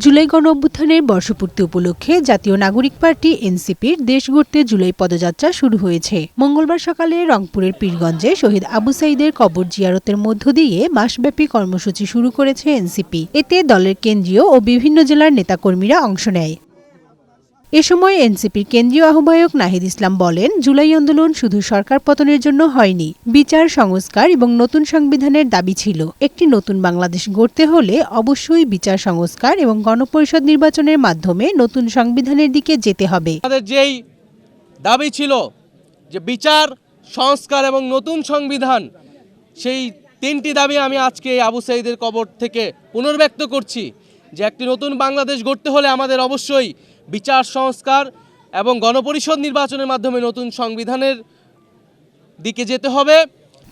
জুলাই গণঅভ্যুত্থানের বর্ষপূর্তি উপলক্ষে জাতীয় নাগরিক পার্টি এনসিপির দেশ গড়তে জুলাই পদযাত্রা শুরু হয়েছে। মঙ্গলবার সকালে রংপুরের পীরগঞ্জে শহীদ আবু সাঈদের কবর জিয়ারতের মধ্য দিয়ে মাসব্যাপী কর্মসূচি শুরু করেছে এনসিপি। এতে দলের কেন্দ্রীয় ও বিভিন্ন জেলার নেতাকর্মীরা অংশ নেয়। এ সময় এনসিপির কেন্দ্রীয় আহ্বায়ক নাহিদ ইসলাম বলেন, জুলাই আন্দোলন শুধু সরকার পতনের জন্য হয়নি, বিচার, সংস্কার এবং নতুন সংবিধানের দাবি ছিল। একটি নতুন বাংলাদেশ গড়তে হলে অবশ্যই বিচার, সংস্কার এবং গণপরিষদ নির্বাচনের মাধ্যমে নতুন সংবিধানের দিকে যেতে হবে। আমাদের যেই দাবি ছিল যে বিচার, সংস্কার এবং নতুন সংবিধান, সেই তিনটি দাবি আমি আজকে আবু সাঈদের কবর থেকে পুনর্ব্যক্ত করছি যে একটি নতুন বাংলাদেশ গড়তে হলে আমাদের অবশ্যই বিচার, সংস্কার এবং গণপরিষদ নির্বাচনের মাধ্যমে নতুন সংবিধানের দিকে যেতে হবে।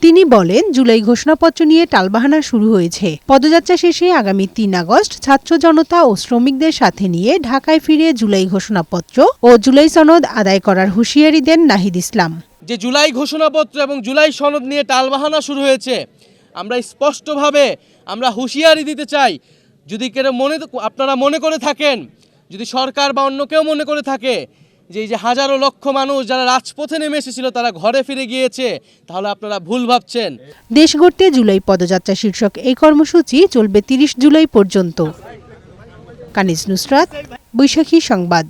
তিনি বলেন, জুলাই ঘোষণাপত্র নিয়ে টালবাহানা শুরু হয়েছে। পদযাত্রা শেষে আগামী ৩ আগস্ট ছাত্র জনতা ও শ্রমিকদের সাথে নিয়ে ঢাকায় ফিরে জুলাই ঘোষণাপত্র ও জুলাই সনদ আদায় করার হুঁশিয়ারি দেন নাহিদ ইসলাম। যে জুলাই ঘোষণাপত্র এবং জুলাই সনদ নিয়ে টালবাহানা শুরু হয়েছে, আমরা স্পষ্টভাবে হুঁশিয়ারি দিতে চাই, যদি আপনারা মনে করে থাকেন, যদি সরকার বা অন্য কেউ মনে করে থাকে যে এই যে হাজারো লক্ষ মানুষ যারা রাজপথে নেমে এসেছিল তারা ঘরে ফিরে গিয়েছে, তাহলে আপনারা ভুল ভাবছেন। দেশ গড়তে জুলাই পদযাত্রা শীর্ষক এই কর্মসূচি চলবে ৩০ জুলাই পর্যন্ত। কানিজ নুসরাত, বৈশাখী সংবাদ।